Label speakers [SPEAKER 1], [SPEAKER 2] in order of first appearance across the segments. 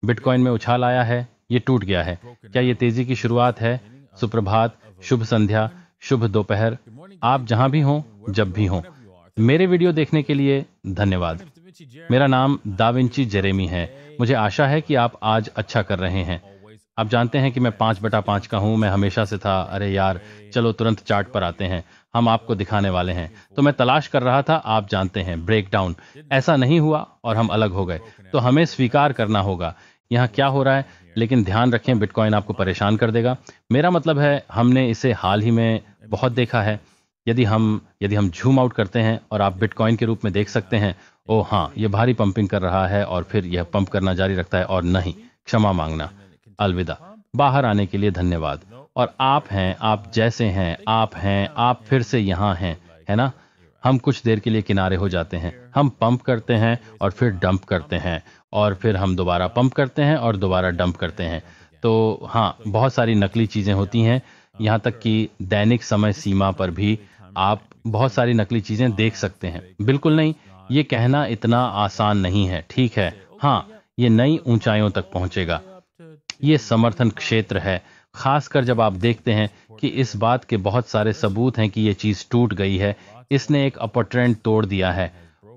[SPEAKER 1] Bitcoin में उछाल आया है, ये टूट गया है। क्या ये तेजी की शुरुआत है? सुप्रभात, शुभ संध्या, शुभ दोपहर, आप जहां भी हों, जब भी हों। मेरे वीडियो देखने के लिए धन्यवाद। मेरा नाम दाविंची जेरेमी है। मुझे आशा है कि आप आज अच्छा कर रहे हैं। आप जानते हैं कि मैं 5/5 का हूं। मैं हमेशा से था, अरे यार चलो तुरंत चार्ट पर आते हैं, हम आपको दिखाने वाले हैं। तो मैं तलाश कर रहा था, आप जानते हैं, ब्रेकडाउन। ऐसा नहीं हुआ और हम अलग हो गए। तो हमें स्वीकार करना होगा यहाँ क्या हो रहा है। लेकिन ध्यान रखें, बिटकॉइन आपको परेशान कर देगा। मेरा मतलब है, हमने इसे हाल ही में बहुत देखा है। यदि हम झूम आउट करते हैं और आप बिटकॉइन के रूप में देख सकते हैं, ओ हाँ, ये भारी पंपिंग कर रहा है और फिर यह पंप करना जारी रखता है और नहीं, क्षमा मांगना, अलविदा, बाहर आने के लिए धन्यवाद। और आप हैं, आप जैसे हैं, आप हैं, आप फिर से यहाँ हैं, है ना? हम कुछ देर के लिए किनारे हो जाते हैं, हम पंप करते हैं और फिर डंप करते हैं, और फिर हम दोबारा पंप करते हैं और दोबारा डंप करते हैं। तो हाँ, बहुत सारी नकली चीज़ें होती हैं। यहाँ तक कि दैनिक समय सीमा पर भी आप बहुत सारी नकली चीज़ें देख सकते हैं। बिल्कुल नहीं, ये कहना इतना आसान नहीं है, ठीक है? हाँ, ये नई ऊंचाइयों तक पहुंचेगा। ये समर्थन क्षेत्र है, खासकर जब आप देखते हैं कि इस बात के बहुत सारे सबूत हैं कि ये चीज़ टूट गई है, इसने एक अपर ट्रेंड तोड़ दिया है।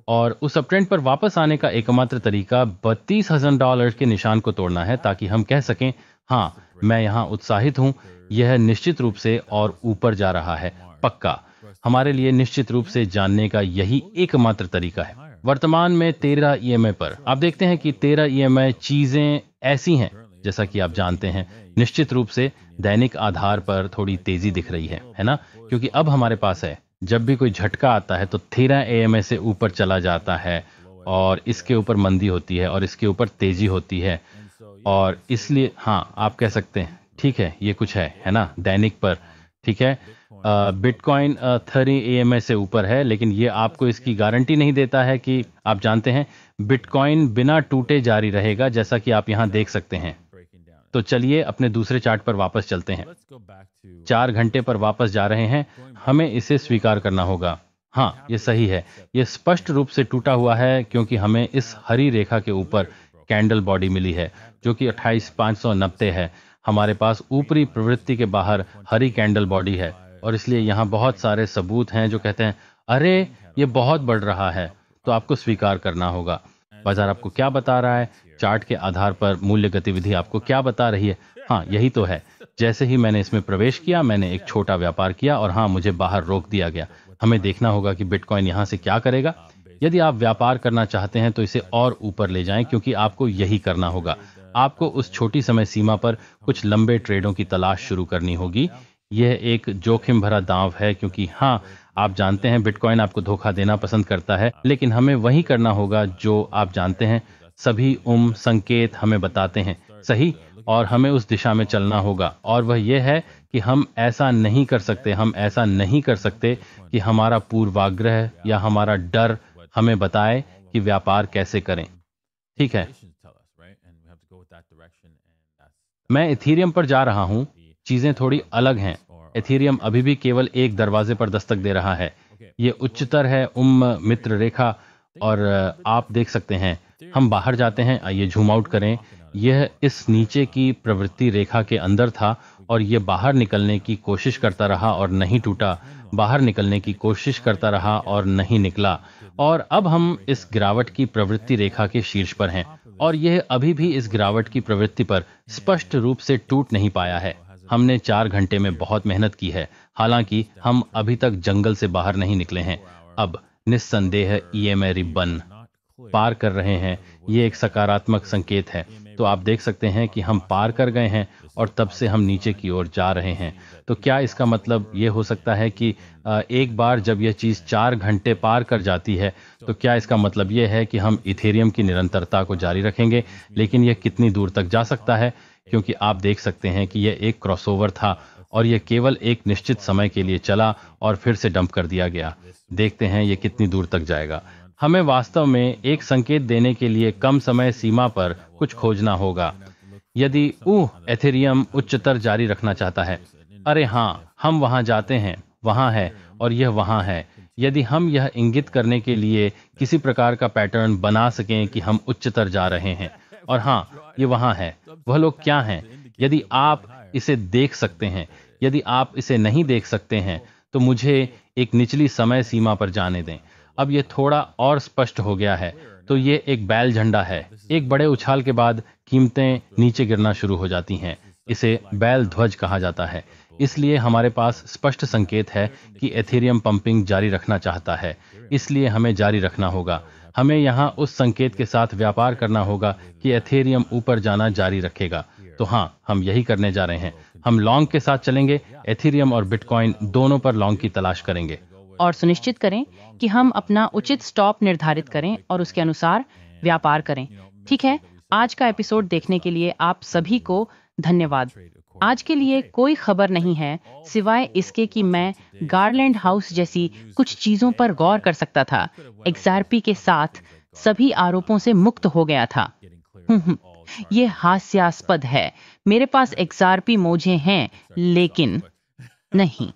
[SPEAKER 1] और उस अप ट्रेंड पर वापस आने का एकमात्र तरीका $32,000 के निशान को तोड़ना है, ताकि हम कह सकें, हाँ, मैं यहाँ उत्साहित हूँ, यह निश्चित रूप से और ऊपर जा रहा है, पक्का। हमारे लिए निश्चित रूप से जानने का यही एकमात्र तरीका है। वर्तमान में 13 ईएमए पर आप देखते हैं कि 13 ईएमए चीजें ऐसी हैं, जैसा कि आप जानते हैं, निश्चित रूप से दैनिक आधार पर थोड़ी तेजी दिख रही है ना? क्योंकि अब हमारे पास है, जब भी कोई झटका आता है तो 13 ईएमए से ऊपर चला जाता है और इसके ऊपर मंदी होती है और इसके ऊपर तेजी होती है। और इसलिए हाँ, आप कह सकते हैं, ठीक है, ये कुछ है ना, दैनिक पर, ठीक है। बिटकॉइन 30 ईएमए से ऊपर है, लेकिन ये आपको इसकी गारंटी नहीं देता है कि आप जानते हैं, बिटकॉइन बिना टूटे जारी रहेगा, जैसा कि आप यहाँ देख सकते हैं। तो चलिए अपने दूसरे चार्ट पर वापस चलते हैं। 4 घंटे पर वापस जा रहे हैं, हमें इसे स्वीकार करना होगा। हाँ, ये सही है, ये स्पष्ट रूप से टूटा हुआ है, क्योंकि हमें इस हरी रेखा के ऊपर कैंडल बॉडी मिली है, जो कि 28,590 है। हमारे पास ऊपरी प्रवृत्ति के बाहर हरी कैंडल बॉडी है, और इसलिए यहाँ बहुत सारे सबूत हैं जो कहते हैं, अरे ये बहुत बढ़ रहा है। तो आपको स्वीकार करना होगा। बाजार आपको क्या बता रहा है? चार्ट के आधार पर मूल्य गतिविधि आपको क्या बता रही है? हाँ, यही तो है। जैसे ही मैंने इसमें प्रवेश किया, मैंने एक छोटा व्यापार किया और हाँ, मुझे बाहर रोक दिया गया। हमें देखना होगा कि बिटकॉइन यहाँ से क्या करेगा। यदि आप व्यापार करना चाहते हैं तो इसे और ऊपर ले जाएं, क्योंकि आपको यही करना होगा। आपको उस छोटी समय सीमा पर कुछ लंबे ट्रेडों की तलाश शुरू करनी होगी। यह एक जोखिम भरा दांव है, क्योंकि हाँ, आप जानते हैं, बिटकॉइन आपको धोखा देना पसंद करता है, लेकिन हमें वही करना होगा जो आप जानते हैं, सभी संकेत हमें बताते हैं, सही। और हमें उस दिशा में चलना होगा, और वह यह है कि हम ऐसा नहीं कर सकते कि हमारा पूर्वाग्रह या हमारा डर हमें बताए कि व्यापार कैसे करें, ठीक है। मैं इथीरियम पर जा रहा हूं, चीजें थोड़ी अलग हैं। इथीरियम अभी भी केवल एक दरवाजे पर दस्तक दे रहा है। ये उच्चतर है, मित्र रेखा, और आप देख सकते हैं, हम बाहर जाते हैं, आइए झूम आउट करें। यह इस नीचे की प्रवृत्ति रेखा के अंदर था और यह बाहर निकलने की कोशिश करता रहा और नहीं टूटा, बाहर निकलने की कोशिश करता रहा और नहीं निकला। और अब हम इस गिरावट की प्रवृत्ति रेखा के शीर्ष पर हैं, और यह अभी भी इस गिरावट की प्रवृत्ति पर स्पष्ट रूप से टूट नहीं पाया है। हमने 4 घंटे में बहुत मेहनत की है, हालांकि हम अभी तक जंगल से बाहर नहीं निकले हैं। अब निस्संदेह ईएमए रिबन पार कर रहे हैं, ये एक सकारात्मक संकेत है। तो आप देख सकते हैं कि हम पार कर गए हैं और तब से हम नीचे की ओर जा रहे हैं। तो क्या इसका मतलब ये हो सकता है कि एक बार जब यह चीज़ 4 घंटे पार कर जाती है, तो क्या इसका मतलब ये है कि हम इथेरियम की निरंतरता को जारी रखेंगे? लेकिन यह कितनी दूर तक जा सकता है? क्योंकि आप देख सकते हैं कि यह एक क्रॉसओवर था और यह केवल एक निश्चित समय के लिए चला और फिर से डंप कर दिया गया। देखते हैं यह कितनी दूर तक जाएगा। हमें वास्तव में एक संकेत देने के लिए कम समय सीमा पर कुछ खोजना होगा। यदि एथेरियम उच्चतर जारी रखना चाहता है, अरे हाँ, हम वहां जाते हैं, वहां है और यह वहां है। यदि हम यह इंगित करने के लिए किसी प्रकार का पैटर्न बना सकें कि हम उच्चतर जा रहे हैं, और हाँ, ये वहाँ है। वह लोग क्या हैं? यदि आप इसे देख सकते हैं, यदि आप इसे नहीं देख सकते हैं, तो मुझे एक निचली समय सीमा पर जाने दें। अब ये थोड़ा और स्पष्ट हो गया है। तो ये एक बैल झंडा है। एक बड़े उछाल के बाद कीमतें नीचे गिरना शुरू हो जाती हैं। इसे बैल ध्वज कहा जाता है। इसलिए हमारे पास स्पष्ट संकेत है कि एथेरियम पंपिंग जारी रखना चाहता है। इसलिए हमें जारी रखना होगा। हमें यहाँ उस संकेत के साथ व्यापार करना होगा कि एथेरियम ऊपर जाना जारी रखेगा। तो हाँ, हम यही करने जा रहे हैं। हम लॉन्ग के साथ चलेंगे। एथेरियम और बिटकॉइन दोनों पर लॉन्ग की तलाश करेंगे।
[SPEAKER 2] और सुनिश्चित करें कि हम अपना उचित स्टॉप निर्धारित करें और उसके अनुसार व्यापार करें। ठीक है, आज का एपिसोड देखने के लिए आप सभी को धन्यवाद। आज के लिए कोई खबर नहीं है सिवाय इसके कि मैं गार्लैंड हाउस जैसी कुछ चीजों पर गौर कर सकता था। एक्सआरपी के साथ सभी आरोपों से मुक्त हो गया था। ये हास्यास्पद है। मेरे पास एक्सआरपी मोजे हैं, लेकिन नहीं।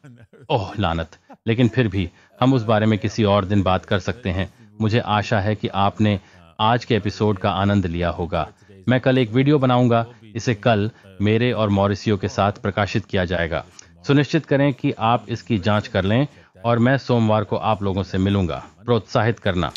[SPEAKER 1] ओह लानत! लेकिन फिर भी हम उस बारे में किसी और दिन बात कर सकते हैं। मुझे आशा है कि आपने आज के एपिसोड का आनंद लिया होगा। मैं कल एक वीडियो बनाऊंगा। इसे कल मेरे और मॉरिसियो के साथ प्रकाशित किया जाएगा। सुनिश्चित करें कि आप इसकी जांच कर लें और मैं सोमवार को आप लोगों से मिलूंगा। प्रोत्साहित करना।